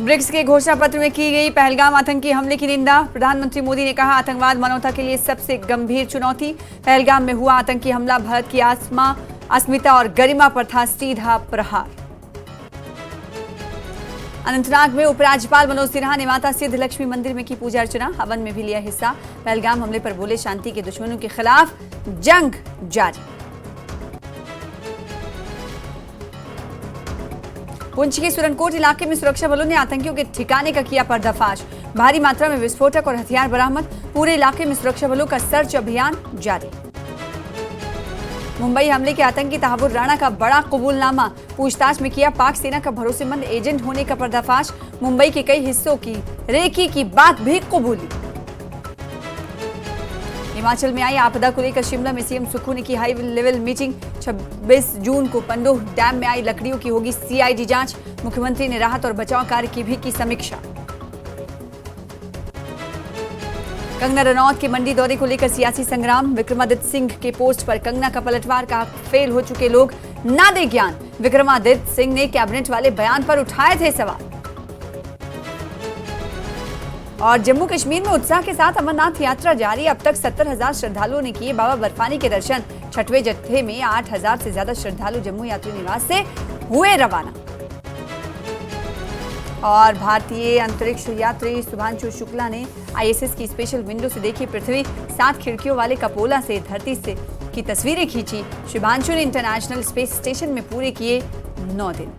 BRICS के घोषणा पत्र में की गई पहलगाम आतंकी हमले की निंदा। प्रधानमंत्री मोदी ने कहा, आतंकवाद मानवता के लिए सबसे गंभीर चुनौती। पहलगाम में हुआ आतंकी हमला भारत की अस्मिता और गरिमा पर था सीधा प्रहार। अनंतनाग में उपराज्यपाल मनोज सिन्हा ने माता सिद्ध लक्ष्मी मंदिर में की पूजा अर्चना, हवन में भी लिया हिस्सा। पहलगाम हमले पर बोले, शांति के दुश्मनों के खिलाफ जंग जारी। पुंछ के सुरनकोट इलाके में सुरक्षा बलों ने आतंकियों के ठिकाने का किया पर्दाफाश। भारी मात्रा में विस्फोटक और हथियार बरामद। पूरे इलाके में सुरक्षा बलों का सर्च अभियान जारी। मुंबई हमले के आतंकी तहावुर राणा का बड़ा कबूलनामा। पूछताछ में किया पाक सेना का भरोसेमंद एजेंट होने का पर्दाफाश। मुंबई के कई हिस्सों की रेकी की बात भी कबूली। हिमाचल में आई आपदा को लेकर शिमला में सीएम सुक्खू ने की हाई लेवल मीटिंग। 26 जून को पंडोह डैम में आई लकड़ियों की होगी सीआईडी जांच। मुख्यमंत्री ने राहत और बचाव कार्य की भी की समीक्षा। कंगना रनौत के मंडी दौरे को लेकर सियासी संग्राम। विक्रमादित्य सिंह के पोस्ट पर कंगना का पलटवार, कहा फेल हो चुके लोग ना दे ज्ञान। विक्रमादित्य सिंह ने कैबिनेट वाले बयान पर उठाए थे सवाल। और जम्मू कश्मीर में उत्साह के साथ अमरनाथ यात्रा जारी। अब तक 70,000 श्रद्धालुओं ने किए बाबा बर्फानी के दर्शन। छठवें जत्थे में 8,000 से ज्यादा श्रद्धालु जम्मू यात्री निवास से हुए रवाना। और भारतीय अंतरिक्ष यात्री शुभांशु शुक्ला ने आईएसएस की स्पेशल विंडो से देखी पृथ्वी। 7 खिड़कियों वाले कपोला से धरती से की तस्वीरें खींची। शुभांशु ने इंटरनेशनल स्पेस स्टेशन में पूरे किए 9 दिन।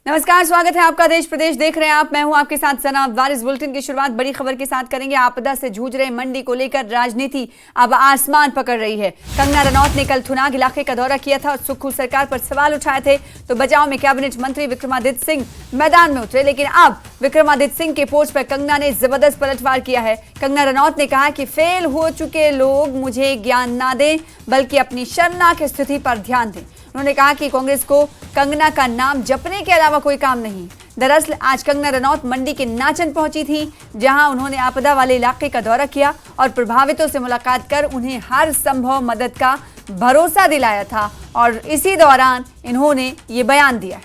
नमस्कार, स्वागत है आपका देश प्रदेश देख रहे हैं आप। मैं हूं आपके साथ सना वारिस। बुलेटिन की शुरुआत बड़ी खबर के साथ करेंगे। आपदा से जूझ रहे मंडी को लेकर राजनीति अब आसमान पकड़ रही है। कंगना रनौत ने कल थुनाग इलाके का दौरा किया था और सुक्खू सरकार पर सवाल उठाए थे, तो बचाव में कैबिनेट मंत्री विक्रमादित्य सिंह मैदान में उतरे। लेकिन अब विक्रमादित्य सिंह के पोस्ट पर कंगना ने जबरदस्त पलटवार किया है। कंगना रनौत ने कहा कि फेल हो चुके लोग मुझे ज्ञान ना दें, बल्कि अपनी शर्मनाक स्थिति पर ध्यान दें। उन्होंने कहा कि कांग्रेस को कंगना का नाम जपने के अलावा कोई काम नहीं। दरअसल आज कंगना रनौत मंडी के नाचन पहुंची थी, जहां उन्होंने आपदा वाले इलाके का दौरा किया और प्रभावितों से मुलाकात कर उन्हें हर संभव मदद का भरोसा दिलाया था। और इसी दौरान इन्होंने ये बयान दिया।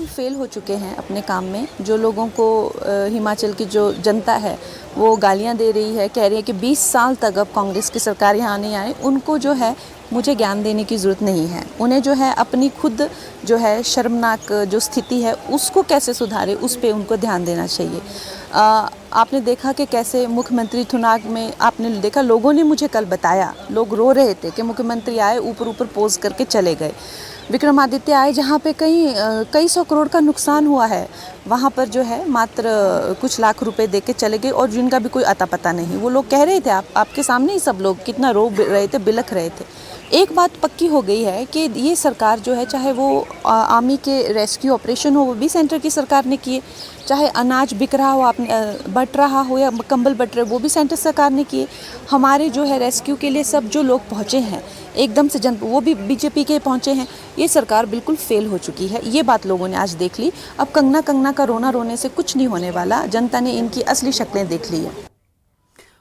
फेल हो चुके हैं अपने काम में। जो लोगों को हिमाचल की जो जनता है वो गालियां दे रही है, कह रही है कि 20 साल तक अब कांग्रेस की सरकार यहाँ नहीं आई। उनको जो है मुझे ज्ञान देने की ज़रूरत नहीं है। उन्हें जो है अपनी खुद जो है शर्मनाक जो स्थिति है उसको कैसे सुधारे, उस पर उनको ध्यान देना चाहिए। आपने देखा कि कैसे मुख्यमंत्री थुनाग में, आपने देखा लोगों ने मुझे कल बताया, लोग रो रहे थे कि मुख्यमंत्री आए, ऊपर ऊपर पोज करके चले गए। विक्रमादित्य आए जहाँ पे कई सौ करोड़ का नुकसान हुआ है, वहाँ पर जो है मात्र कुछ लाख रुपए दे के चले गए और जिनका भी कोई अता पता नहीं। वो लोग कह रहे थे, आपके सामने ही सब लोग कितना रो रहे थे, बिलख रहे थे। एक बात पक्की हो गई है कि ये सरकार जो है, चाहे वो आर्मी के रेस्क्यू ऑपरेशन हो वो भी सेंटर की सरकार ने किए, चाहे अनाज बिक रहा हो, बट रहा हो या कंबल बट रहे वो भी सेंटर सरकार ने किए। हमारे जो है रेस्क्यू के लिए सब जो लोग पहुँचे हैं एकदम से वो भी बीजेपी के पहुँचे हैं। ये सरकार बिल्कुल फेल हो चुकी है, ये बात लोगों ने आज देख ली। अब कंगना का रोना रोने से कुछ नहीं होने वाला। जनता ने इनकी असली शक्लें देख ली है।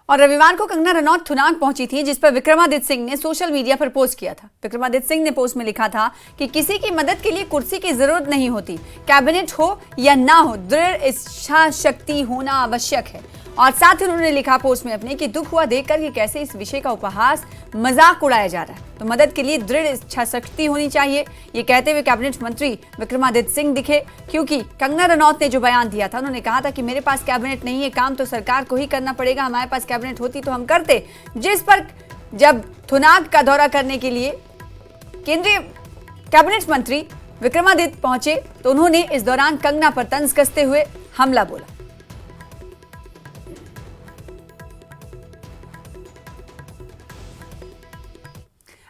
और रविवार को कंगना रनौत थुनाग पहुंची थी, जिस पर विक्रमादित्य सिंह ने सोशल मीडिया पर पोस्ट किया था। विक्रमादित्य सिंह ने पोस्ट में लिखा था कि किसी की मदद के लिए कुर्सी की जरूरत नहीं होती, कैबिनेट हो या ना हो, दृढ़ इच्छा शक्ति होना आवश्यक है। और साथ ही उन्होंने लिखा पोस्ट में अपने कि दुख हुआ देखकर कि कैसे इस विषय का उपहास मजाक उड़ाया जा रहा है, तो मदद के लिए दृढ़ इच्छा शक्ति होनी चाहिए। ये कहते हुए कैबिनेट मंत्री विक्रमादित्य सिंह दिखे, क्योंकि कंगना रनौत ने जो बयान दिया था, उन्होंने कहा था कि मेरे पास कैबिनेट नहीं है, काम तो सरकार को ही करना पड़ेगा, हमारे पास कैबिनेट होती तो हम करते। जिस पर जब थुनाग का दौरा करने के लिए केंद्रीय कैबिनेट मंत्री विक्रमादित्य पहुंचे, तो उन्होंने इस दौरान कंगना पर तंज कसते हुए हमला बोला।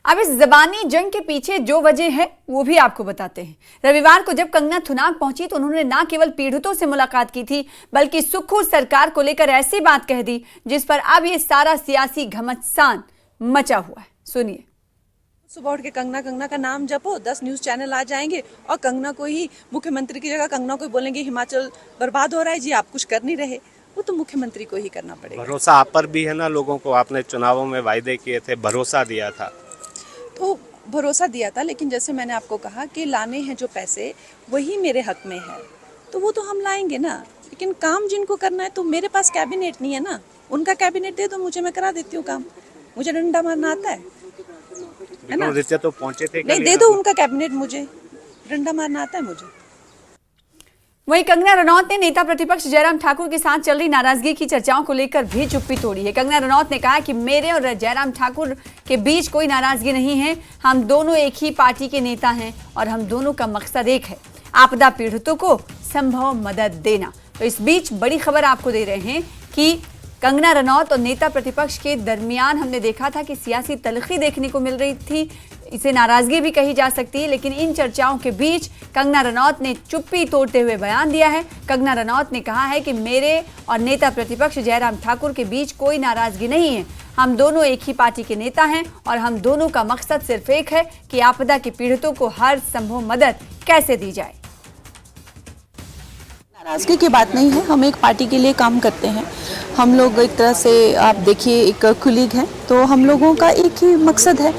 अब इस जबानी जंग के पीछे जो वजह है वो भी आपको बताते हैं। रविवार को जब कंगना थुनाग पहुंची तो उन्होंने न केवल पीड़ितों से मुलाकात की थी, बल्कि सुक्खू सरकार को लेकर ऐसी बात कह दी जिस पर अब ये सारा सियासी घमासान मचा हुआ है। सुनिए। सुबह उठ के कंगना कंगना का नाम जपो, 10 न्यूज चैनल आ जाएंगे और कंगना को ही मुख्यमंत्री की जगह कंगना को ही बोलेंगे हिमाचल बर्बाद हो रहा है जी, आप कुछ कर नहीं रहे। वो तो मुख्यमंत्री को ही करना पड़ेगा। भरोसा आप पर भी है ना, लोगों को आपने चुनावों में वायदे किए थे, भरोसा दिया था। तो भरोसा दिया था, लेकिन जैसे मैंने आपको कहा कि लाने हैं जो पैसे वही मेरे हक में है, तो वो तो हम लाएंगे ना। लेकिन काम जिनको करना है, तो मेरे पास कैबिनेट नहीं है ना, उनका कैबिनेट दे दो मुझे, मैं करा देती हूँ काम। मुझे डंडा मारना आता है ना? विक्रमादित्य तो पहुंचे थे, नहीं, दे दो उनका कैबिनेट, मुझे डंडा मारना आता है मुझे। वहीं कंगना रनौत ने नेता प्रतिपक्ष जयराम ठाकुर के साथ चल रही नाराजगी की चर्चाओं को लेकर भी चुप्पी तोड़ी है। कंगना रनौत ने कहा कि मेरे और जयराम ठाकुर के बीच कोई नाराजगी नहीं है, हम दोनों एक ही पार्टी के नेता हैं और हम दोनों का मकसद एक है, आपदा पीड़ितों को संभव मदद देना। तो इस बीच बड़ी खबर आपको दे रहे हैं कि कंगना रनौत और नेता प्रतिपक्ष के दरमियान हमने देखा था कि सियासी तलखी देखने को मिल रही थी, इसे नाराजगी भी कही जा सकती है। लेकिन इन चर्चाओं के बीच कंगना रनौत ने चुप्पी तोड़ते हुए बयान दिया है। कंगना रनौत ने कहा है कि मेरे और नेता प्रतिपक्ष जयराम ठाकुर के बीच कोई नाराजगी नहीं है, हम दोनों एक ही पार्टी के नेता हैं और हम दोनों का मकसद सिर्फ एक है कि आपदा के पीड़ितों को हर संभव मदद कैसे दी जाए। नाराजगी की बात नहीं है, हम एक पार्टी के लिए काम करते हैं। हम लोग एक तरह से आप देखिए एक कुलीग हैं, तो हम लोगों का एक ही मकसद है।